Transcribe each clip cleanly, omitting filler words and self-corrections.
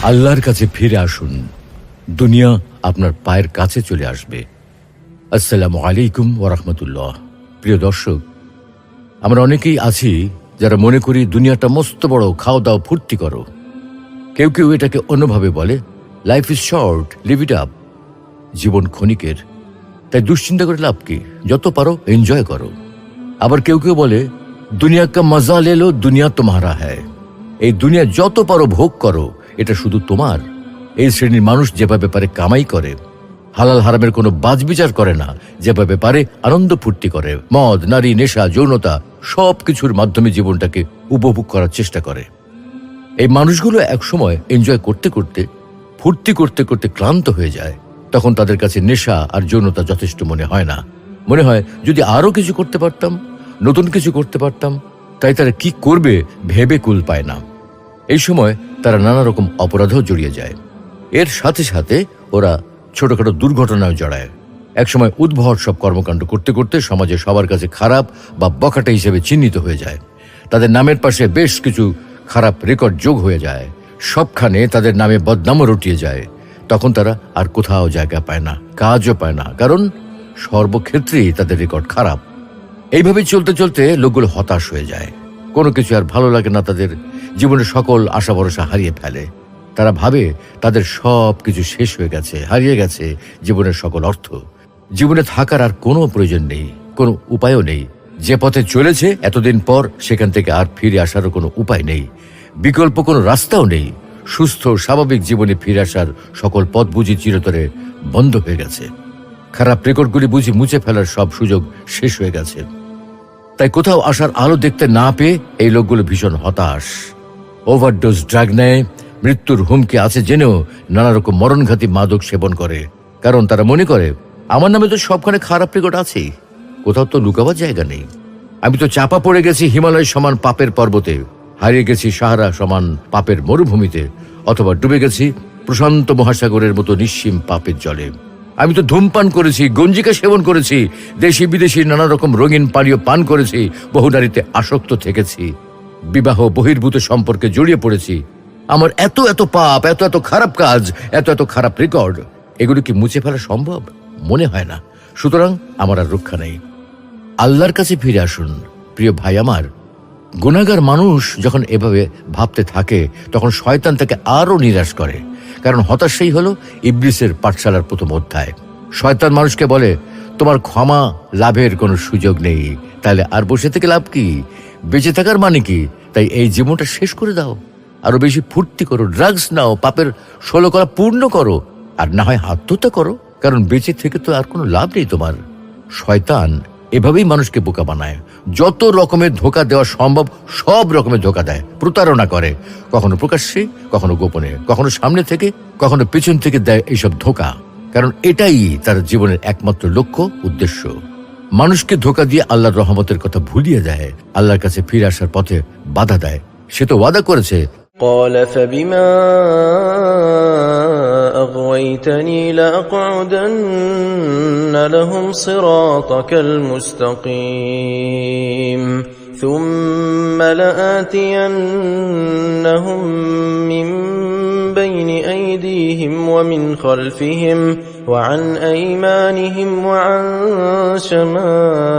আল্লাহর কাছে ফিরে আসুন, দুনিয়া আপনার পায়ের কাছে চলে আসবে। আসসালামু আলাইকুম ওয়া রাহমাতুল্লাহ। প্রিয় দর্শক, আমরা অনেকেই আছি যারা মনে করি দুনিয়াটা মস্ত বড়, খাও দাও ফুর্তি করো। কেউ কেউ এটাকে অন্যভাবে বলে, life is short, live it up. জীবন ক্ষণিকের, তাই দুশ্চিন্তা করে লাভ কি, যত পারো এনজয় করো। আবার কেউ কেউ বলে, দুনিয়া কা মজা লে লো, দুনিয়া তোমারা হ্যায়। এই দুনিয়া যত পারো ভোগ করো, এটা শুধু তোমার। এই শ্রেণীর মানুষ যেভাবে পারে কামাই করে, হালাল হারামের কোনো বাজবিচার করে না, যেভাবে পারে আনন্দ ফুর্তি করে, মদ, নারী, নেশা, যৌনতা সব কিছুর মাধ্যমে জীবনটাকে উপভোগ করার চেষ্টা করে। এই মানুষগুলো একসময় এনজয় করতে করতে, ফুর্তি করতে করতে ক্লান্ত হয়ে যায়। তখন তাদের কাছে নেশা আর যৌনতা যথেষ্ট মনে হয় না। মনে হয় যদি আরো কিছু করতে পারতাম, নতুন কিছু করতে পারতাম। তাই তারা কি করবে ভেবে কুল পায় না। এই সময় তারা নানা রকম অপরাধেও জড়িয়ে যায়। এর সাথে সাথে ওরা ছোটখাটো দুর্ঘটনায় জড়ায়। একসময় উদ্ভট সব কর্মকাণ্ড করতে করতে সমাজে সবার কাছে খারাপ বা বখাটে হিসেবে চিহ্নিত হয়ে যায়। তাদের নামের পাশে বেশ কিছু খারাপ রেকর্ড যোগ হয়ে যায়। সবখানে তাদের নামে বদনামও রটিয়ে যায়। তখন তারা আর কোথাও জায়গা পায় না, কাজও পায় না, কারণ সর্বক্ষেত্রেই তাদের রেকর্ড খারাপ। এইভাবে চলতে চলতে লোকগুলো হতাশ হয়ে যায়। কোনো কিছু আর ভালো লাগে না তাদের। জীবনের সকল আশা ভরসা হারিয়ে ফেলে। তারা ভাবে তাদের সব কিছু শেষ হয়ে গেছে, হারিয়ে গেছে জীবনের সকল অর্থ। জীবনে থাকার আর কোনো প্রয়োজন নেই, কোনো উপায়ও নেই। যে পথে চলেছে এতদিন পর, সেখান থেকে আর ফিরে আসারও কোনো উপায় নেই, বিকল্প কোনো রাস্তাও নেই। সুস্থ স্বাভাবিক জীবনে ফিরে আসার সকল পথ বুঝি চিরতরে বন্ধ হয়ে গেছে। খারাপ রেকর্ডগুলি বুঝি মুছে ফেলার সব সুযোগ শেষ হয়ে গেছে। তাই কোথাও আসার আলো দেখতে না পেয়ে এই লোকগুলো ভীষণ হতাশ। ওভারডোজ ড্রাগ নেয়, মৃত্যুর হুমকি আছে জেনেও নানা রকম মরণঘাতী মাদক সেবন করে। কারণ তারা মনে করে, আমার নামে তো সবখানে খারাপ রেকর্ড আছেই, কোথাও তো লুকাবার জায়গা নেই। আমি তো চাপা পড়ে গেছি হিমালয় সমান পাপের পর্বতে, হারিয়ে গেছি সাহারা সমান পাপের মরুভূমিতে, অথবা ডুবে গেছি প্রশান্ত মহাসাগরের মতো নিঃসীম পাপের জলে। আমি তো ধূমপান করেছি, গঞ্জিকা সেবন করেছি, দেশি বিদেশি নানা রকম রঙিন পানীয় পান করেছি, বহু নারীতে আসক্ত থেকেছি, বিবাহ বহির্ভূত সম্পর্কে জড়িয়ে পড়েছি। আমার এত এত পাপ, এত এত খারাপ কাজ, এত এত খারাপ রেকর্ড, এগুলো কি মুছে ফেলা সম্ভব? মনে হয় না। সুতরাং আমার আর রক্ষা নেই। আল্লাহর কাছে ফিরে আসুন প্রিয় ভাই আমার। গুনাহগার মানুষ যখন এভাবে ভাবতে থাকে, তখন শয়তান তাকে আরো নিরাশ করে। কারণ হতাশাই হলো ইবলিসের পাঠশালার প্রথম অধ্যায়। শয়তান মানুষকে বলে, তোমার ক্ষমা লাভের কোনো সুযোগ নেই, তাহলে আর বসে থেকে লাভ কি? বেঁচে থাকার মানে কি? তাই এই জীবনটা শেষ করে দাও, আরো বেশি ফুর্তি করো, ড্রাগস নাও, পাপের 16 কলা পূর্ণ করো, আর না হয় আত্মহত্যা করো, কারণ বেঁচে থেকে তো আর কোনো লাভ নেই তোমার। শয়তান এভাবেই মানুষকে বোকা বানায়। যত রকমের ধোঁকা দেওয়া সম্ভব সব রকমের ধোঁকা দেয়, প্রতারণা করে, কখনো প্রকাশ্যে, কখনো গোপনে, কখনো সামনে থেকে, কখনো পেছন থেকে দেয় এইসব ধোঁকা। কারণ এটাই তার জীবনের একমাত্র লক্ষ্য, উদ্দেশ্য। মানুষকে ধোঁকা দিয়ে আল্লাহর রহমতের কথা ভুলিয়ে দেয়, আল্লাহর কাছে ফিরে আসার পথে বাধা দেয়। সে তো ওয়াদা করেছে, قال فبما أغويتني لأقعدن لهم صراطك المستقيم ثم لآتينهم من بين أيديهم ومن خلفهم وعن أيمانهم وعن شمائلهم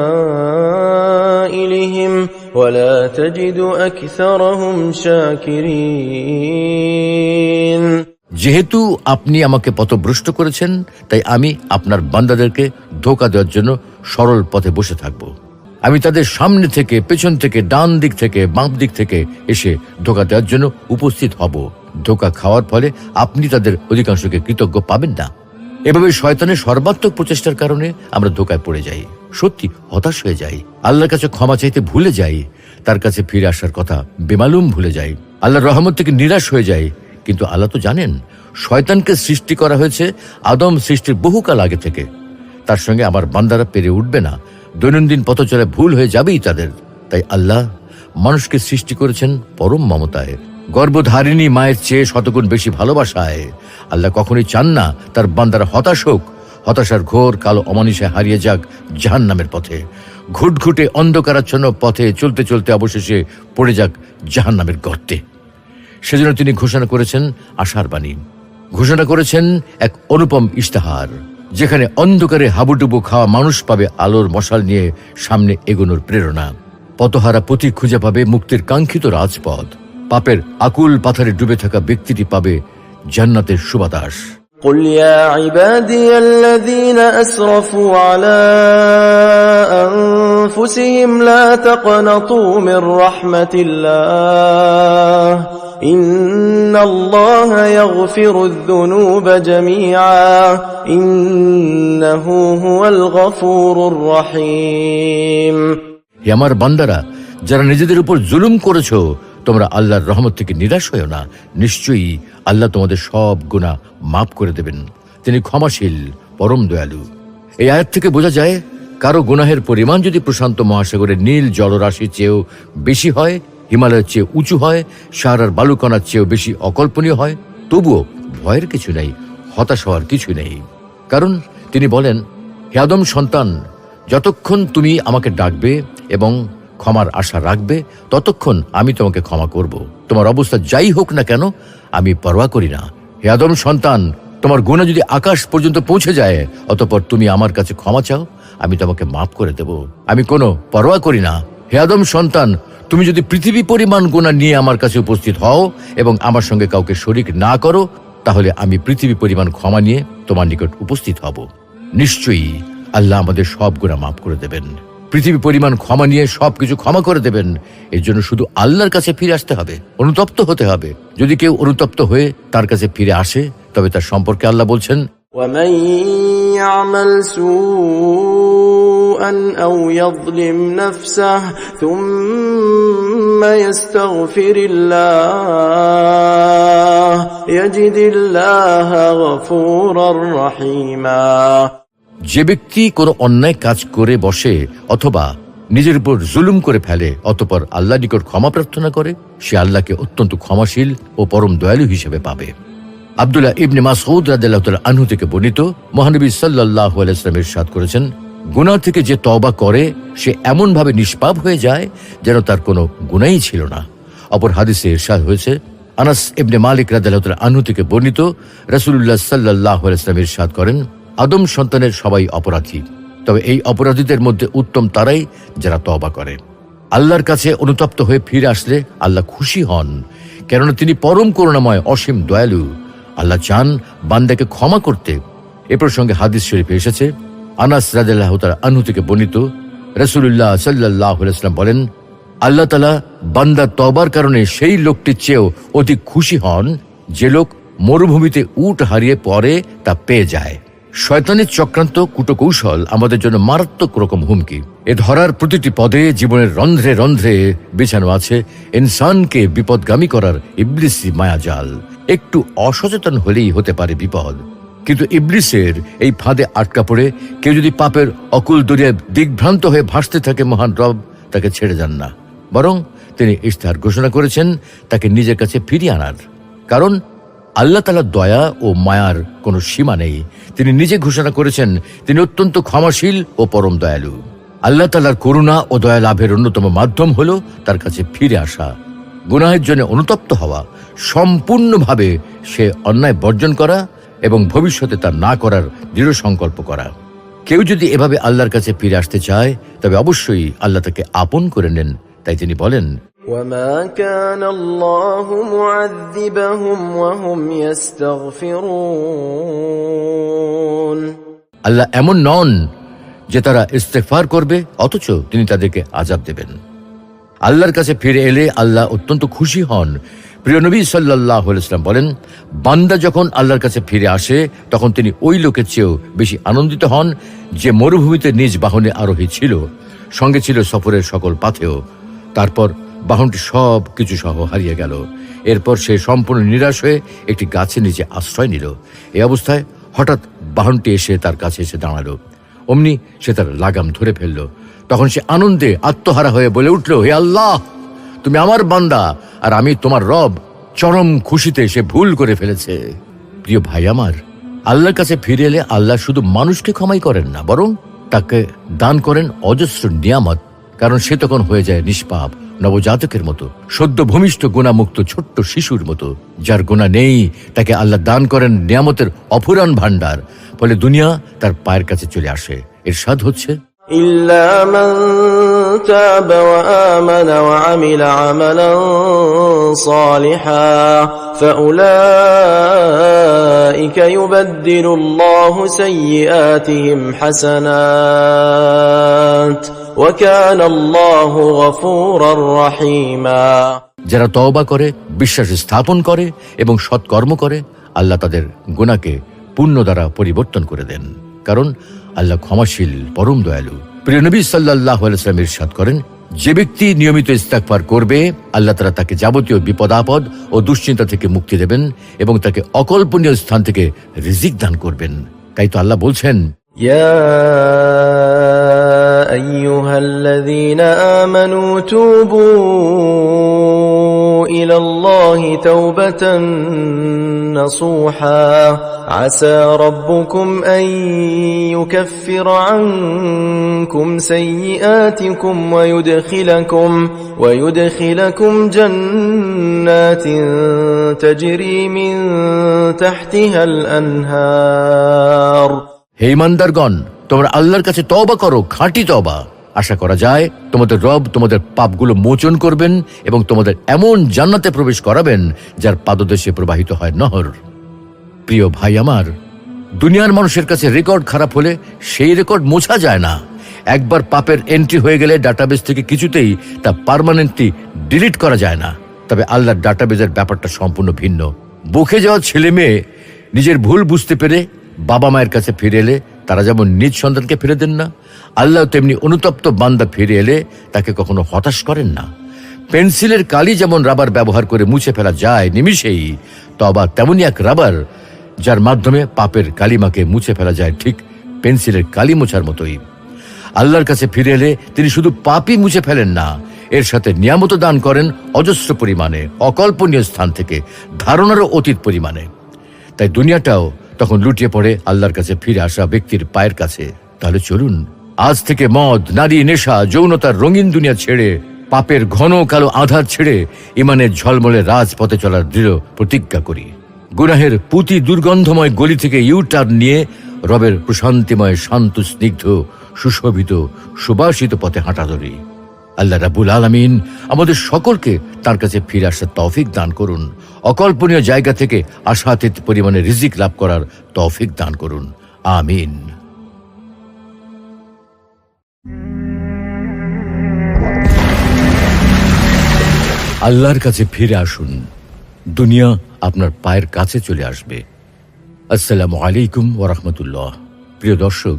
ولا تجد أكثرهم شاكرين। যেহেতু আপনি আমাকে পথভ্রষ্ট করেছেন, তাই আমি আপনার বান্দাদেরকে ধোঁকা দেওয়ার জন্য সরল পথে বসে থাকব। আমি তাদের সামনে থেকে, পেছন থেকে, ডান দিক থেকে, বাম দিক থেকে এসে ধোঁকা দেওয়ার জন্য উপস্থিত হব। ধোঁকা খাওয়ার ফলে আপনি তাদের অধিকাংশকে কৃতজ্ঞ পাবেন না। এভাবে শয়তানের সর্বাত্মক প্রচেষ্টার কারণে আমরা ধোঁকায় পড়ে যাই, সত্যি হতাশ হয়ে যাই, আল্লাহর কাছে ক্ষমা চাইতে ভুলে যাই, তার কাছে ফিরে আসার কথা বেমালুম ভুলে যাই, আল্লাহর রহমত থেকে নিরাশ হয়ে যাই। কিন্তু আল্লাহ তো জানেন, শয়তানকে সৃষ্টি করা হয়েছে আদম সৃষ্টির বহুকাল আগে থেকে। তার সঙ্গে আমার বান্দারা পেরে উঠবে না, দৈনন্দিন পথ চলে ভুল হয়ে যাবেই তাদের। তাই আল্লাহ মানুষকে সৃষ্টি করেছেন পরম মমতায়, গর্ভধারিণী মায়ের চেয়ে শতগুণ বেশি ভালোবাসায়। আল্লাহ কখনোই চান না তার বান্দারা হতাশ হোক, হতাশার ঘোর কালো অমানিসায় হারিয়ে যাক জাহান্নামের পথে, ঘুটঘুটে অন্ধকারাচ্ছন্ন পথে চলতে চলতে অবশেষে পড়ে যাক জাহান্নামের গর্তে। সেজন্য তিনি ঘোষণা করেছেন আশার বাণী, ঘোষণা করেছেন এক অনুপম ইশতেহার, যেখানে অন্ধকারে হাবুডুবু খাওয়া মানুষ পাবে আলোর মশাল নিয়ে সামনে এগোনোর প্রেরণা। পথহারা পথিক খুঁজে পাবে মুক্তির কাঙ্ক্ষিত রাজপথ। পাপের আকুল পাথারে ডুবে থাকা ব্যক্তিটি পাবে জান্নাতের সুবাতাস। قل يا عبادي الذين أسرفوا على أنفسهم لا تقنطوا من رحمة الله إن الله يغفر الذنوب جميعا إنه هو الغفور الرحيم। হে আমার বান্দারা, যারা নিজেদের উপর জুলুম করেছো, তোমরা আল্লাহর রহমত থেকে নিরাশ হয়ো না। নিশ্চয়ই আল্লাহ তোমাদের সব গুনাহ মাফ করে দেবেন। তিনি ক্ষমাশীল, পরম দয়ালু। এই আয়াত থেকে বোঝা যায়, কারো গুনাহের পরিমাণ যদি প্রশান্ত মহাসাগরের নীল জলরাশির চেয়েও বেশি হয়, হিমালয়ের চেয়ে উঁচু হয়, সাহারার বালুকণার চেয়েও বেশি অকল্পনীয় হয়, তবুও ভয়ের কিছু নেই, হতাশ হওয়ার কিছু নেই। কারণ তিনি বলেন, হে আদম সন্তান, যতক্ষণ তুমি আমাকে ডাকবে এবং ক্ষমার আশা রাখবে, ততক্ষণ আমি তোমাকে ক্ষমা করব। তোমার অবস্থা যাই হোক না কেন, আমি পরোয়া করি না। হে আদম সন্তান, তোমার গুনাহ যদি আকাশ পর্যন্ত পৌঁছে যায়, অতঃপর তুমি আমার কাছে ক্ষমা চাও, আমি তোমাকে মাফ করে দেব। আমি কোনো পরোয়া করি না। হে আদম সন্তান, তুমি যদি পৃথিবী পরিমাণ গুনাহ নিয়ে আমার কাছে উপস্থিত হও এবং আমার সঙ্গে কাউকে শরীক না করো, তাহলে আমি পৃথিবী পরিমাণ ক্ষমা নিয়ে তোমার নিকট উপস্থিত হব। নিশ্চয়ই আল্লাহ আমাদের সব গুনাহ মাফ করে দেবেন, পৃথিবী পরিমাণ ক্ষমা নিয়ে সবকিছু ক্ষমা করে দেবেন। এর জন্য শুধু আল্লাহর কাছে ফিরে আসতে হবে, অনুতপ্ত হতে হবে। যদি কেউ অনুতপ্ত হয়ে তার কাছে ফিরে আসে, তবে তার সম্পর্কে আল্লাহ বলছেন, ومن يعمل سوءا أو يظلم نفسه ثم يستغفر الله يجد الله غفورا رحيما। যে ব্যক্তি কোনো অন্যায় কাজ করে বসে অথবা নিজের উপর জুলুম করে ফেলে, অতঃপর আল্লাহ নিকট ক্ষমা প্রার্থনা করে, সে আল্লাহকে অত্যন্ত ক্ষমাশীল ও পরম দয়ালু হিসেবে পাবে। আব্দুল্লাহ ইবনে মাসউদ রাদিয়াল্লাহু তাআলা আনহু থেকে বর্ণিত, মহানবী সাল্লাল্লাহু আলাইহি ওয়াসাল্লাম ইরশাদ করেছেন, গুনাহ থেকে যে তওবা করে সে এমন ভাবে নিষ্পাপ হয়ে যায় যেন তার কোনো গুনাহই ছিল না। অপর হাদিসে ইরশাদ হয়েছে, আনাস ইবনে মালিক রাদিয়াল্লাহু তাআলা আনহু থেকে বর্ণিত, রাসূলুল্লাহ সাল্লাল্লাহু আলাইহি ওয়াসাল্লাম ইরশাদ করেন, আদম সন্তানের সবাই অপরাধী, তবে এই অপরাধীদের মধ্যে উত্তম তারাই যারা তওবা করে। আল্লাহর কাছে অনুতপ্ত হয়ে ফিরে আসলে আল্লাহ খুশি হন, কেননা তিনি পরম করুণাময়, অসীম দয়ালু। আল্লাহ চান বান্দাকে ক্ষমা করতে। এ প্রসঙ্গে হাদিস শরীফে এসেছে, আনাস রাদিয়াল্লাহু তাআলা আনহু থেকে বর্ণিত, রাসূলুল্লাহ সাল্লাল্লাহু আলাইহি ওয়াসাল্লাম বলেন, আল্লাহ তাআলা বান্দার তওবার কারণে সেই লোকটির চেয়েও অধিক খুশি হন যে লোক মরুভূমিতে উট হারিয়ে পরে তা পেয়ে যায়। শয়তানের চক্রান্ত, কুটকৌশল আমাদের জন্য মারাত্মক রকম হুমকি। এ ধরার প্রতিটি পদে জীবনের রন্ধ্রে রন্ধ্রে বিছানো আছে ইনসানকে বিপদগামী করার ইবলিসি মায়াজাল। একটু অসচেতন হলেই হতে পারে বিপদ। কিন্তু ইবলিসের এই ফাঁদে আটকা পড়ে কেউ যদি পাপের অকুল দরিয়ায় দিগ্ভ্রান্ত হয়ে ভাসতে থাকে, মহান রব তাকে ছেড়ে যান না, বরং তিনি ইশতেহার ঘোষণা করেছেন তাকে নিজের কাছে ফিরিয়ে আনার। কারণ আল্লাহ তাআলার দয়া ও মায়ার কোনো সীমা নেই। তিনি নিজে ঘোষণা করেছেন তিনি অত্যন্ত ক্ষমাশীল ও পরম দয়ালু। আল্লাহ তাআলার করুণা ও দয়া লাভের অন্যতম মাধ্যম হল তার কাছে ফিরে আসা, গুনাহের জন্য অনুতপ্ত হওয়া, সম্পূর্ণভাবে সে অন্যায় বর্জন করা এবং ভবিষ্যতে তা না করার দৃঢ় সংকল্প করা। কেউ যদি এভাবে আল্লাহর কাছে ফিরে আসতে চায়, তবে অবশ্যই আল্লাহ তাকে আপন করে নেন। তাই তিনি বলেন, وما كان الله معذبهم وهم يستغفرون। আল্লাহ এমন নন যে তারা ইস্তেগফার করবে অথচ তিনি তাদেরকে আযাব দেবেন। আল্লাহর কাছে ফিরে এলে আল্লাহ অত্যন্ত খুশি হন। প্রিয় নবী সাল্লাল্লাহু আলাইহি ওয়াসাল্লাম বলেন, বান্দা যখন আল্লাহর কাছে ফিরে আসে তখন তিনি ওই লোকের চেয়েও বেশি আনন্দিত হন যে মরুভূমিতে নিজ বাহনে আরোহী ছিল, সঙ্গে ছিল সফরের সকল পাথেয়। তারপর বাহনটি সব কিছু সহ হারিয়ে গেল। এরপর সে সম্পূর্ণ নিরাশ হয়ে একটি গাছের নিচে আশ্রয় নিল। এই অবস্থায় হঠাৎ বাহনটি এসে তার কাছে এসে দাঁড়ালো। অমনি সে তার লাগাম ধরে ফেলল। তখন সে আনন্দে আত্মহারা হয়ে বলে উঠল, হে আল্লাহ, তুমি আমার বান্দা আর আমি তোমার রব। চরম খুশিতে সে ভুল করে ফেলেছে। প্রিয় ভাই আমার, আল্লাহর কাছে ফিরে এলে আল্লাহ শুধু মানুষকে ক্ষমাই করেন না, বরং তাকে দান করেন অজস্র নিয়ামত। কারণ সে তখন হয়ে যায় নিষ্পাপ, নবজাতকের মতো, সদ্য ভূমিষ্ঠ গুণামুক্ত ছোট্ট শিশুর মতো। যার গুনাহ নেই তাকে আল্লাহ দান করেন নিয়ামতের অফুরান ভান্ডার, ফলে দুনিয়া তার পায়ের কাছে চলে আসে। ইরশাদ হচ্ছে, إلا من تاب وآمن وعمل عملا صالحا فأولئك يبدل الله سيئاتهم حسنات وكان الله غفورا رحيما। যারা তওবা করে, বিশ্বাস স্থাপন করে এবং সৎকর্ম করে, আল্লাহ তাদের গুনাহকে পুণ্য দ্বারা পরিবর্তন করে দেন, কারণ আল্লাহ ক্ষমাশীল, পরম দয়ালু। প্রিয় নবী সাল্লাল্লাহু আলাইহি ওয়াসাল্লাম ইরশাদ করেন, যে ব্যক্তি নিয়মিত ইস্তিগফার করবে, আল্লাহ তাআলা তাকে যাবতীয় বিপদ আপদ ও দুশ্চিন্তা থেকে মুক্তি দেবেন এবং তাকে অকল্পনীয় স্থান থেকে রিজিক দান করবেন। তাই তো আল্লাহ বলছেন, يا أيها الذين آمنوا توبوا إلى الله توبة نصوحا عسى ربكم أن يكفر عنكم سيئاتكم ويدخلكم جنات تجري من تحتها الأنهار। হে ঈমানদারগণ, তোমরা আল্লাহর কাছে তওবা করো, খাঁটি তওবা। আশা করা যায় তোমাদের রব তোমাদের পাপগুলো মোচন করবেন এবং তোমাদের এমন জান্নাতে প্রবেশ করাবেন যার পাদদেশে প্রবাহিত হয় নহর। প্রিয় ভাই আমার, দুনিয়ার মানুষের কাছে রেকর্ড খারাপ হলে সেই রেকর্ড মোছা যায় না। একবার পাপের এন্ট্রি হয়ে গেলে ডাটাবেস থেকে কিছুতেই তা পার্মানেন্টলি ডিলিট করা যায় না। তবে আল্লাহর ডাটাবেজের ব্যাপারটা সম্পূর্ণ ভিন্ন। বকে যাওয়া ছেলে মেয়ে নিজের ভুল বুঝতে পেরে বাবা মায়ের কাছে ফিরে এলে তারা যেমন নিজ সন্তানকে ফিরে দেন না, আল্লাহ তেমনি অনুতপ্ত বান্দা ফিরে এলে তাকে কখনো হতাশ করেন না। পেন্সিলের কালি যেমন রাবার ব্যবহার করে মুছে ফেলা যায় নিমিষেই, তবা তেমনি এক রাবার যার মাধ্যমে পাপের কালিমাকে মুছে ফেলা যায়, ঠিক পেন্সিলের কালি মোছার মতোই। আল্লাহর কাছে ফিরে এলে তিনি শুধু পাপই মুছে ফেলেন না, এর সাথে নিয়ামত দান করেন অজস্র পরিমাণে, অকল্পনীয় স্থান থেকে, ধারণারও অতীত পরিমাণে। তাই দুনিয়াটাও তখন লুটিয়ে পড়ে আল্লাহর কাছে ফিরে আসা ব্যক্তির পায়ের কাছে। তাহলে চলুন আজ থেকে মদ, নারী, নেশা, যৌনতার রঙিন দুনিয়া ছেড়ে, পাপের ঘন কালো আধার ছেড়ে ইমানের ঝলমলে রাজপথে চলার দৃঢ় প্রতিজ্ঞা করি। গুনাহের পুঁতি দুর্গন্ধময় গলি থেকে ইউটার্ন নিয়ে রবের প্রশান্তিময়, শান্ত, স্নিগ্ধ, সুশোভিত, সুবাসিত পথে হাঁটা ধরি। আল্লাহ রাব্বুল আলামিন আমাদের সকলকে তার কাছে ফিরে আসার তৌফিক দান করুন। অকল্পনীয় জায়গা থেকে আশাতীত পরিমাণে রিজিক লাভ করার তৌফিক দান করুন। আমিন। আল্লাহর কাছে ফিরে আসুন, দুনিয়া আপনার পায়ের কাছে চলে আসবে। আসসালামু আলাইকুম ওয়া রাহমাতুল্লাহ। প্রিয় দর্শক,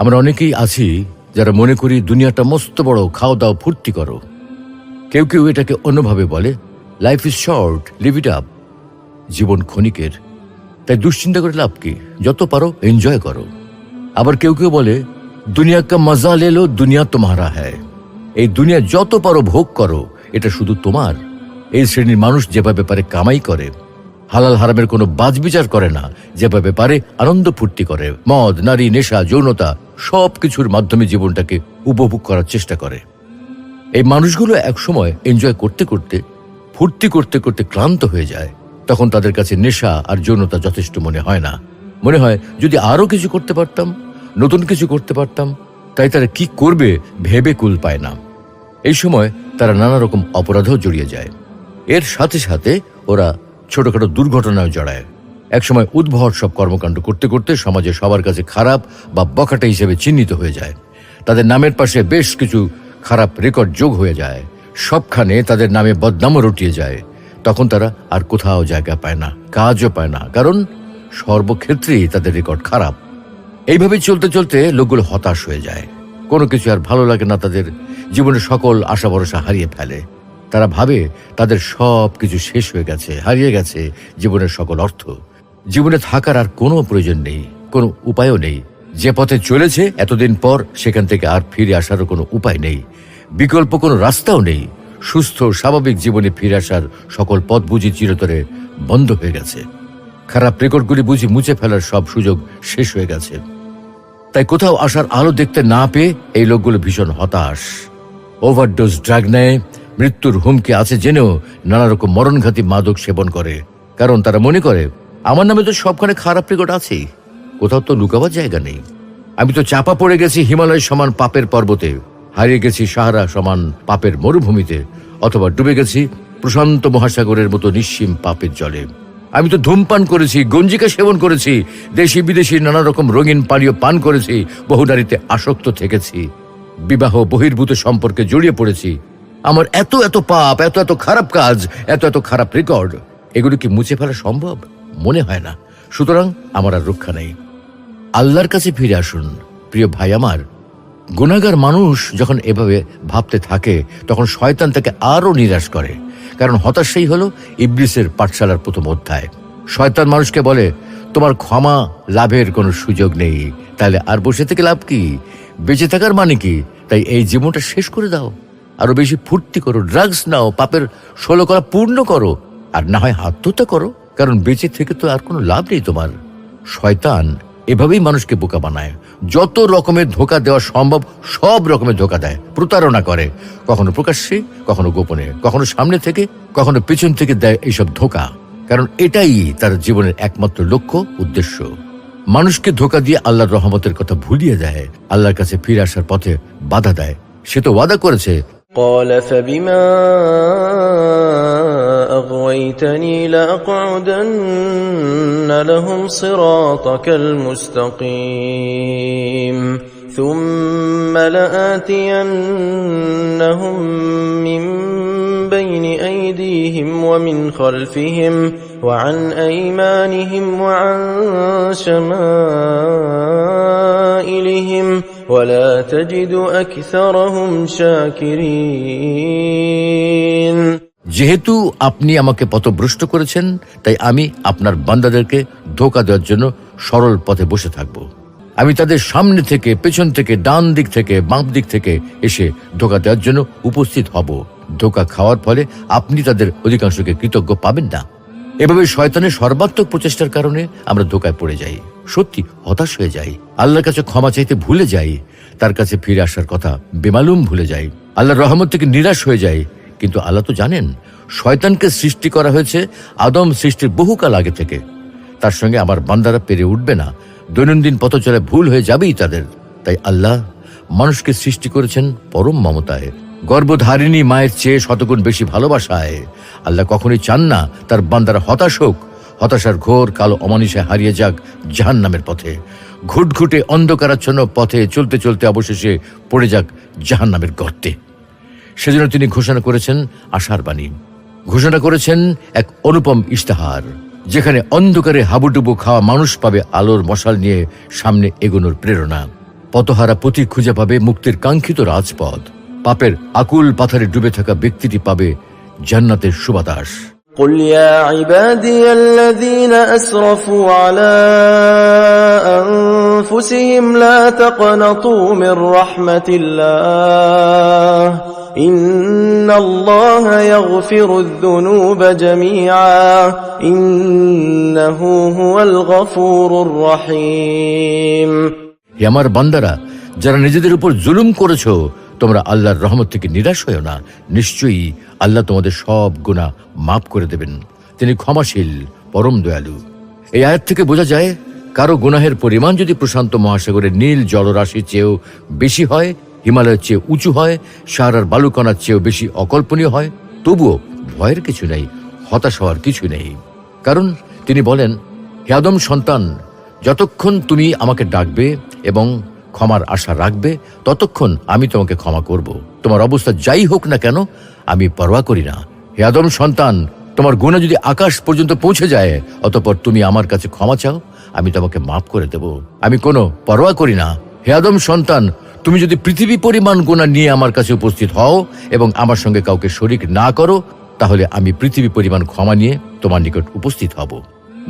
আমরা অনেকেই আছি যারা মনে করি দুনিয়াটা মস্ত বড়, খাও দাও, ফুর্তি করো। কেউ কেউ এটাকে অন্যভাবে বলে, life is short, live it up. জীবন ক্ষণিকের, তাই দুশ্চিন্তা করে লাভ কি, যত পারো এনজয় করো। আবার কেউ কেউ বলে, দুনিয়া কা মজা লে লো, দুনিয়া তোমারা হ্যায়। এই দুনিয়া যত পারো ভোগ করো, এটা শুধু তোমার। এই শ্রেণীর মানুষ যেভাবে পারে কামাই করে, হালাল হারামের কোনো বাজবিচার করে না, যেভাবে পারে আনন্দ ফুর্তি করে, মদ, নারী, নেশা, যৌনতা সব কিছুর মাধ্যমে জীবনটাকে উপভোগ করার চেষ্টা করে। এই মানুষগুলো একসময় এনজয় করতে করতে, ফুর্তি করতে করতে ক্লান্ত হয়ে যায়। তখন তাদের কাছে নেশা আর যৌনতা যথেষ্ট মনে হয় না। মনে হয় যদি আরো কিছু করতে পারতাম, নতুন কিছু করতে পারতাম। তাই তারা কি করবে ভেবে কুল পায় না। এই সময় তারা নানা রকম অপরাধেও জড়িয়ে যায়। এর সাথে সাথে ওরা ছোটখাটো দুর্ঘটনায় জড়ায়। একসময় উদ্ভট সব কর্মকাণ্ড করতে করতে সমাজে সবার কাছে খারাপ বা বখাটে হিসেবে চিহ্নিত হয়ে যায়। তাদের নামের পাশে বেশ কিছু খারাপ রেকর্ড যোগ হয়ে যায়। সবখানে তাদের নামে বদনামও রটিয়ে যায়। তখন তারা আর কোথাও জায়গা পায় না, কাজও পায় না, কারণ সর্বক্ষেত্রেই তাদের রেকর্ড খারাপ। এইভাবে চলতে চলতে লোকগুলো হতাশ হয়ে যায়। কোনো কিছু আর ভালো লাগে না তাদের। জীবনের সকল আশা ভরসা হারিয়ে ফেলে। তারা ভাবে তাদের সব কিছু শেষ হয়ে গেছে, হারিয়ে গেছে জীবনের সকল অর্থ। জীবনে থাকার আর কোনো প্রয়োজন নেই, কোনো উপায়ও নেই। যে পথে চলেছে এতদিন পর সেখান থেকে আর ফিরে আসারও কোনো উপায় নেই, বিকল্প কোনো রাস্তাও নেই। সুস্থ স্বাভাবিক জীবনে ফিরে আসার সকল পথ বুঝি চিরতরে বন্ধ হয়ে গেছে। খারাপ রেকর্ডগুলি বুঝি মুছে ফেলার সব সুযোগ শেষ হয়ে গেছে। তাই কোথাও আসার আলো দেখতে না পেয়ে এই লোকগুলো ভীষণ হতাশ। ওভারডোজ ড্রাগ নেয়, মৃত্যুর হুমকি আছে জেনেও নানা রকম মরণঘাতী মাদক সেবন করে। কারণ তারা মনে করে আমার নামে তো সবখানে খারাপ রেকর্ড আছেই, কোথাও তো লুকাবার জায়গা নেই। আমি তো চাপা পড়ে গেছি হিমালয় সমান পাপের পর্বতে, হারিয়ে গেছি সাহারা সমান পাপের মরুভূমিতে, অথবা ডুবে গেছি প্রশান্ত মহাসাগরের মতো নিঃসীম পাপের জলে। আমি তো ধূমপান করেছি, গঞ্জিকা সেবন করেছি, দেশি বিদেশি নানা রকম রঙিন পানীয় পান করেছি, বহু নারীতে আসক্ত থেকেছি, বিবাহ বহির্ভূত সম্পর্কে জড়িয়ে পড়েছি। আমার এত এত পাপ, এত এত খারাপ কাজ, এত এত খারাপ রেকর্ড, এগুলো কি মুছে ফেলা সম্ভব? মনে হয় না। সুতরাং আমার আর রক্ষা নেই। আল্লাহর কাছে ফিরে আসুন প্রিয় ভাই আমার। গুনাহগার মানুষ যখন এভাবে ভাবতে থাকে তখন শয়তান তাকে আরো নিরাশ করে। কারণ হতাশাই হলো ইবলিসের পাঠশালার প্রথম অধ্যায়। শয়তান মানুষকে বলে তোমার ক্ষমা লাভের কোনো সুযোগ নেই, তাহলে আর বসে থেকে লাভ কি? বেঁচে থাকার মানে কি? তাই এই জীবনটা শেষ করে দাও, আরো বেশি ফুর্তি করো, ড্রাগস নাও, পাপের 16 কলা পূর্ণ করো, আর না হয় আত্মহত্যা করো, কারণ বেঁচে থেকে তো আর কোনো লাভ নেই তোমার। শয়তান এভাবেই মানুষকে বোকা বানায়। যত রকমের ধোঁকা দেওয়া সম্ভব সব রকমের ধোঁকা দেয়, প্রতারণা করে, কখনো প্রকাশ্যে, কখনো গোপনে, কখনো সামনে থেকে, কখনো পেছন থেকে দেয় এইসব ধোঁকা। কারণ এটাই তার জীবনের একমাত্র লক্ষ্য, উদ্দেশ্য। মানুষকে ধোঁকা দিয়ে আল্লাহর রহমতের কথা ভুলিয়ে দেয়, আল্লাহর কাছে ফিরে আসার পথে বাধা দেয়। সে তো ওয়াদা করেছে, قال فبما أغويتني لأقعدن لهم صراطك المستقيم ثم لآتينهم من بين أيديهم ومن خلفهم وعن أيمانهم وعن شمائلهم ولا تجد أكثرهم شاكرين। যেহেতু আপনি আমাকে পথভ্রষ্ট করেছেন, তাই আমি আপনার বান্দাদেরকে ধোঁকা দেওয়ার জন্য সরল পথে বসে থাকব। আমি তাদের সামনে থেকে, পেছন থেকে, ডান দিক থেকে, বাম দিক থেকে এসে ধোঁকা দেওয়ার জন্য উপস্থিত হব। ধোঁকা খাওয়ার ফলে আপনি তাদের অধিকাংশকে কৃতজ্ঞ পাবেন না। এভাবে শয়তানের সর্বাত্মক প্রচেষ্টার কারণে আমরা ধোঁকায় পড়ে যাই, সত্যি হতাশ হয়ে যাই, আল্লাহর কাছে ক্ষমা চাইতে ভুলে যাই, তার কাছে ফিরে আসার কথা বেমালুম ভুলে যাই, আল্লাহর রহমত থেকে নিরাশ হয়ে যাই। কিন্তু আল্লাহ তো জানেন শয়তানকে সৃষ্টি করা হয়েছে আদম সৃষ্টির বহুকাল আগে থেকে। তার সঙ্গে আমার বান্দারা পেরে উঠবে না, দৈনন্দিন পথ চলে ভুল হয়ে যাবেই তাদের। তাই আল্লাহ মানুষকে সৃষ্টি করেছেন পরম মমতায়, গর্ভধারিণী মায়ের চেয়ে শতগুণ বেশি ভালোবাসায়। আল্লাহ কখনোই চান না তার বান্দারা হতাশ হোক, হতাশার ঘোর কালো অমানিসায় হারিয়ে যাক জাহান্নামের পথে, ঘুটঘুটে অন্ধকারাচ্ছন্ন পথে চলতে চলতে অবশেষে পড়ে যাক জাহান্নামের গর্তে। সেজন্য তিনি ঘোষণা করেছেন আশার বাণী, ঘোষণা করেছেন এক অনুপম ইশতেহার, যেখানে অন্ধকারে হাবুডুবু খাওয়া মানুষ পাবে আলোর মশাল নিয়ে সামনে এগোনোর প্রেরণা। পথহারা পথিক খুঁজে পাবে মুক্তির কাঙ্ক্ষিত রাজপথ। পাপের আকুল পাথরে ডুবে থাকা ব্যক্তিটি পাবে জান্নাতের সুবাতাস। قل يا عبادي الذين أسرفوا على أنفسهم لا تقنطوا من رحمة الله إن الله يغفر الذنوب جميعا إنه هو الغفور الرحيم। হে আমার বান্দারা, যারা নিজেদের উপর জুলুম করেছো, তোমরা আল্লাহর রহমত থেকে নিরাশ হয়ো না। নিশ্চয়ই আল্লাহ তোমাদের সব গুনাহ মাফ করে দেবেন। তিনি ক্ষমাশীল, পরম দয়ালু। এই আয়াত থেকে বোঝা যায় কারো গুনাহের পরিমাণ যদি প্রশান্ত মহাসাগরের নীল জলরাশির চেয়েও বেশি হয়, হিমালয়ের চেয়ে উঁচু হয়, সাহারার বালুকণার চেয়েও বেশি অকল্পনীয় হয়, তবুও ভয়ের কিছু নেই, হতাশ হওয়ার কিছু নেই। কারণ তিনি বলেন, হে আদম সন্তান, যতক্ষণ তুমি আমাকে ডাকবে এবং ক্ষমার আশা রাখবে ততক্ষণ আমি তোমাকে ক্ষমা করব। তোমার অবস্থা যাই হোক না কেন আমি পরোয়া করি না। হে আদম সন্তান, তোমার গুনাহ যদি আকাশ পর্যন্ত পৌঁছে যায়, অতঃপর তুমি আমার কাছে ক্ষমা চাও, আমি তোমাকে মাফ করে দেব। আমি কোনো পরোয়া করি না। হে আদম সন্তান, তুমি যদি পৃথিবী পরিমাণ গুনাহ নিয়ে আমার কাছে উপস্থিত হও এবং আমার সঙ্গে কাউকে শরীক না করো, তাহলে আমি পৃথিবী পরিমাণ ক্ষমা নিয়ে তোমার নিকট উপস্থিত হব।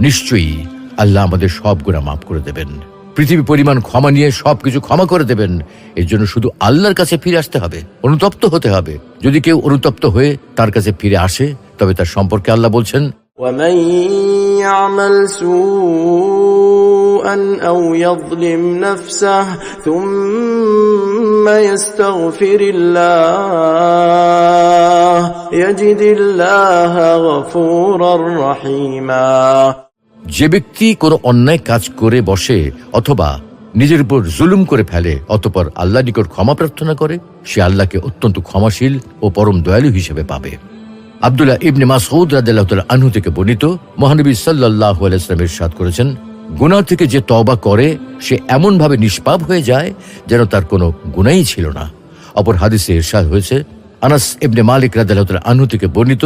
নিশ্চয়ই আল্লাহ আমাদের সব গুনাহ মাফ করে দেবেন, পৃথিবী পরিমাণ ক্ষমা নিয়ে সবকিছু ক্ষমা করে দেবেন। এর জন্য শুধু আল্লাহর কাছে ফিরে আসতে হবে, অনুতপ্ত হতে হবে। যদি কেউ অনুতপ্ত হয়ে তার কাছে ফিরে আসে, তবে তার সম্পর্কে আল্লাহ বলছেন, ومن يعمل سوءا سوءا أو يظلم نفسه ثم يستغفر الله يجد الله غفورا رحيما। যে ব্যক্তি কোনো অন্যায় কাজ করে বসে অথবা নিজের উপর জুলুম করে ফেলে অতঃপর আল্লাহর নিকট ক্ষমা প্রার্থনা করে, সে আল্লাহকে অত্যন্ত ক্ষমাশীল ও পরম দয়ালু হিসেবে পাবে। আব্দুল্লাহ ইবনে মাসউদ রাদিয়াল্লাহু তাআলা আনহু থেকে বর্ণিত, মহানবী সাল্লাল্লাহু আলাইহি ওয়াসাল্লাম ইরশাদ করেছেন, গুনাহ থেকে যে তওবা করে সে এমন ভাবে নিষ্পাপ হয়ে যায় যেন তার কোনো গুনাহই ছিল না। অপর হাদিসে ইরশাদ হয়েছে, আনাস ইবনে মালিক রাদিয়াল্লাহু তাআলা আনহু থেকে বর্ণিত,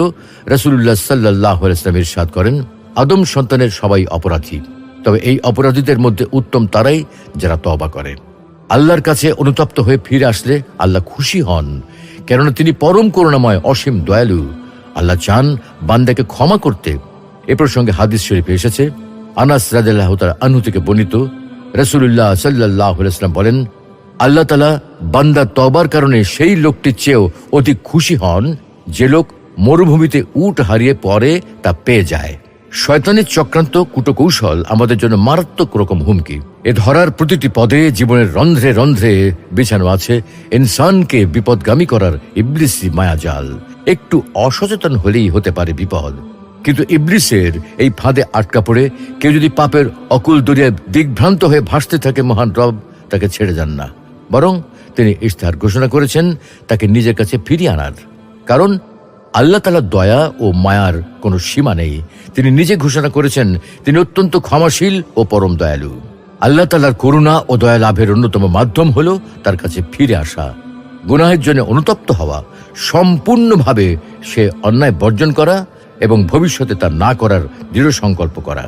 রাসূলুল্লাহ সাল্লাল্লাহু আলাইহি ওয়াসাল্লাম ইরশাদ করেন, আদম সন্তানের সবাই অপরাধী, তবে এই অপরাধীদের মধ্যে উত্তম তারাই যারা তওবা করে। আল্লাহর কাছে অনুতপ্ত হয়ে ফিরে আসলে আল্লাহ খুশি হন, কেননা তিনি পরম করুণাময় অসীম দয়ালু। আল্লাহ চান বান্দাকে ক্ষমা করতে। এ প্রসঙ্গে হাদিস শরীফে এসেছে, আনাস রাদিয়াল্লাহু তাআলা আনহু থেকে বর্ণিত, রাসূলুল্লাহ সাল্লাল্লাহু আলাইহি ওয়াসাল্লাম বলেন, আল্লাহ তাআলা বান্দার তওবার কারণে সেই লোকটির চেয়েও অধিক খুশি হন যে লোক মরুভূমিতে উট হারিয়ে পরে তা পেয়ে যায়। শয়তানের চক্রান্ত কুটকৌশল আমাদের জন্য মারাত্মক রকম হুমকি। এ ধরার প্রতিটি পদে জীবনের রন্ধ্রে রন্ধ্রে বিছানো আছে ইনসানকে বিপদগামী করার ইবলিসি মায়াজাল। একটু অসচেতন হলেই হতে পারে বিপদ, কিন্তু ইবলিসের এই ফাঁদে আটকা পড়ে কেউ যদি পাপের অকুল দরিয়ায় দিগ্ভ্রান্ত হয়ে ভাসতে থাকে, মহান রব তাকে ছেড়ে যান না, বরং তিনি ইশতেহার ঘোষণা করেছেন তাকে নিজের কাছে ফিরিয়ে আনার। কারণ আল্লাহ তাআলার দয়া ও মায়ার কোনো সীমা নেই। তিনি নিজে ঘোষণা করেছেন তিনি অত্যন্ত ক্ষমাশীল ও পরম দয়ালু। আল্লাহ তাআলার করুণা ও দয়া লাভের অন্যতম মাধ্যম হল তার কাছে ফিরে আসা, গুনাহের জন্য অনুতপ্ত হওয়া, সম্পূর্ণভাবে সে অন্যায় বর্জন করা এবং ভবিষ্যতে তা না করার দৃঢ় সংকল্প করা।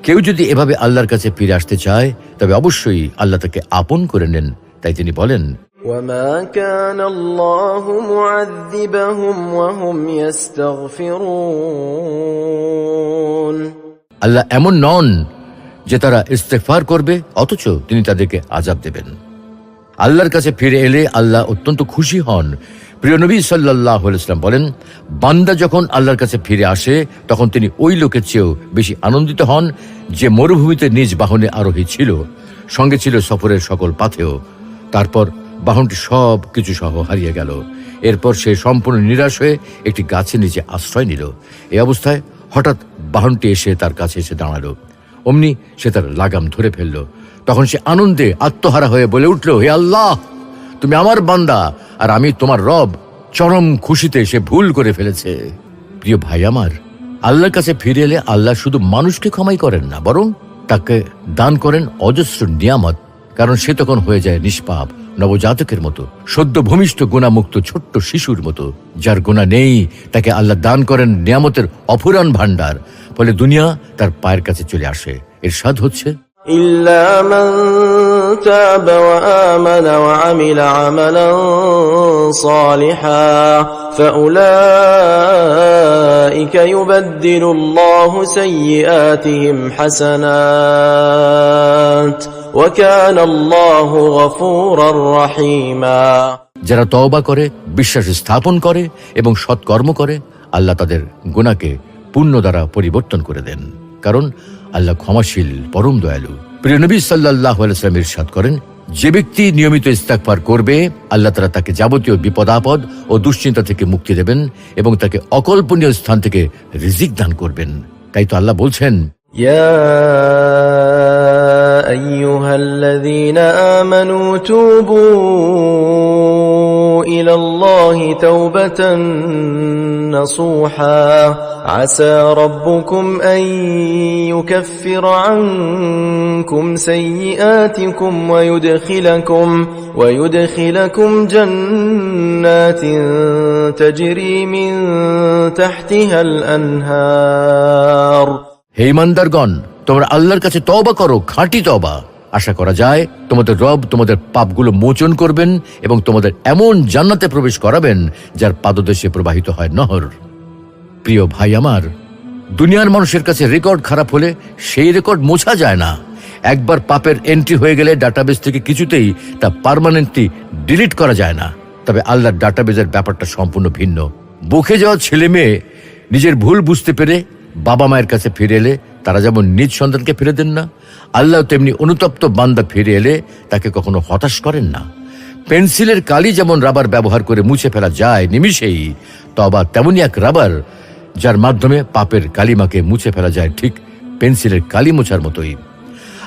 কেউ যদি এভাবে আল্লাহর কাছে ফিরে আসতে চায় তবে অবশ্যই আল্লাহ তাকে আপন করে নেন। তাই তিনি বলেন, وما كان الله معذبهم وهم يستغفرون। আল্লাহ এমন নন যে তারা ইস্তেগফার করবে অথচ তিনি তাদেরকে আযাব দেবেন। আল্লাহর কাছে ফিরে এলে আল্লাহ অত্যন্ত খুশি হন। প্রিয় নবী সাল্লাল্লাহু আলাইহি ওয়াসাল্লাম বলেন, বান্দা যখন আল্লাহর কাছে ফিরে আসে তখন তিনি ওই লোকের চেয়েও বেশি আনন্দিত হন যে মরুভূমিতে নিজ বাহনে আরোহী ছিল, সঙ্গে ছিল সফরের সকল পাথেয়। তারপর বাহনটি সব কিছু সহ হারিয়ে গেল। এরপর সে সম্পূর্ণ নিরাশ হয়ে একটি গাছের নিচে আশ্রয় নিল। এই অবস্থায় হঠাৎ বাহনটি এসে তার কাছে এসে দাঁড়ালো। অমনি সে তার লাগাম ধরে ফেলল। তখন সে আনন্দে আত্মহারা হয়ে বলে উঠল, হে আল্লাহ, তুমি আমার বান্দা আর আমি তোমার রব। চরম খুশিতে সে ভুল করে ফেলেছে। প্রিয় ভাই আমার, আল্লাহর কাছে ফিরে এলে আল্লাহ শুধু মানুষকে ক্ষমাই করেন না, বরং তাকে দান করেন অজস্র নিয়ামত। কারণ সে তখন হয়ে যায় নিষ্পাপ নবজাতকের মতো, সদ্য ভূমিষ্ঠ গুণামুক্ত ছোট্ট শিশুর মতো। যার গুণা নেই তাকে আল্লাহ দান করেন নিয়ামতের অফুরান ভান্ডার। ফলে দুনিয়া তার পায়ের কাছে চলে আসে। ইরশাদ হচ্ছে, إلا من تاب وآمن وعمل عملا صالحا فأولئك يبدل الله سيئاتهم حسنات وكان الله غفورا رحيما। যারা তওবা করে, বিশ্বাস স্থাপন করে এবং সৎকর্ম করে, আল্লাহ তাদের গুনাহকে পুণ্য দ্বারা পরিবর্তন করে দেন। কারণ আল্লাহ ক্ষমাশীল, পরম দয়ালু। প্রিয় নবী সাল্লাল্লাহু আলাইহি ওয়াসাল্লাম ইরশাদ করেন, যে ব্যক্তি নিয়মিত ইস্তেগফার করবে আল্লাহ তাআলা তাকে যাবতীয় বিপদ আপদ ও দুশ্চিন্তা থেকে মুক্তি দেবেন এবং তাকে অকল্পনীয় স্থান থেকে রিজিক দান করবেন। তাই তো আল্লাহ বলছেন, يا أيها الذين آمنوا توبوا إلى الله توبة نصوحا عسى ربكم أن يكفر عنكم سيئاتكم ويدخلكم جنات تجري من تحتها الأنهار। হে ঈমানদারগণ, তোমরা আল্লাহর কাছে তওবা করো, খাঁটি তওবা। আশা করা যায় তোমাদের রব তোমাদের পাপগুলো মোচন করবেন এবং তোমাদের এমন জান্নাতে প্রবেশ করাবেন যার পাদদেশে প্রবাহিত হয় নহর। প্রিয় ভাই আমার, দুনিয়ার মানুষের কাছে রেকর্ড খারাপ হলে সেই রেকর্ড মোছা যায় না। একবার পাপের এন্ট্রি হয়ে গেলে ডাটাবেস থেকে কিছুতেই তা পার্মানেন্টলি ডিলিট করা যায় না। তবে আল্লাহর ডাটাবেসের ব্যাপারটা সম্পূর্ণ ভিন্ন। বকে যাওয়া ছেলে মেয়ে নিজের ভুল বুঝতে পেরে বাবা মায়ের কাছে ফিরে এলে তারা যেমন নিজ সন্তানকে ফিরে দেন না, আল্লাহ তেমনি অনুতপ্ত বান্দা ফিরে এলে তাকে কখনো হতাশ করেন না। পেন্সিলের কালি যেমন রাবার ব্যবহার করে মুছে ফেলা যায় নিমিষেই, তবা তেমনি এক রাবার যার মাধ্যমে পাপের কালিমাকে মুছে ফেলা যায়, ঠিক পেন্সিলের কালি মোছার মতোই।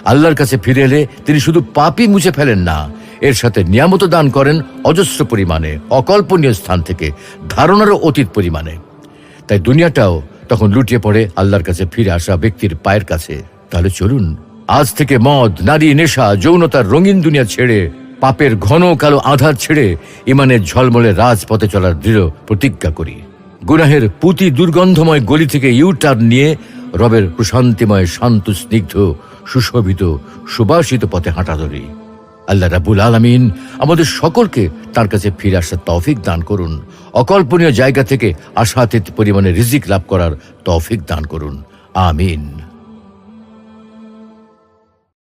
আল্লাহর কাছে ফিরে এলে তিনি শুধু পাপই মুছে ফেলেন না, এর সাথে নিয়ামত দান করেন অজস্র পরিমাণে, অকল্পনীয় স্থান থেকে, ধারণারও অতীত পরিমাণে। তাই দুনিয়াটাও তখন লুটিয়ে পড়ে আল্লাহর কাছে ফিরে আসা ব্যক্তির পায়ের কাছে। তাহলে চলুন আজ থেকে মদ, নারী, নেশা, যৌনতার রঙিন দুনিয়া ছেড়ে, পাপের ঘন কালো আধার ছেড়ে ইমানের ঝলমলে রাজপথে চলার দৃঢ় প্রতিজ্ঞা করি। গুনাহের পুতি দুর্গন্ধময় গলি থেকে ইউটার্ন নিয়ে রবের প্রশান্তিময়, শান্ত, স্নিগ্ধ, সুশোভিত, সুবাসিত পথে হাঁটা ধরি। আল্লাহ রাব্বুল আলামিন আমাদের সকলকে তার কাছে ফিরে আসার তৌফিক দান করুন। অকল্পনীয় জায়গা থেকে আশাতীত পরিমাণে রিজিক লাভ করার তৌফিক দান করুন। আমিন।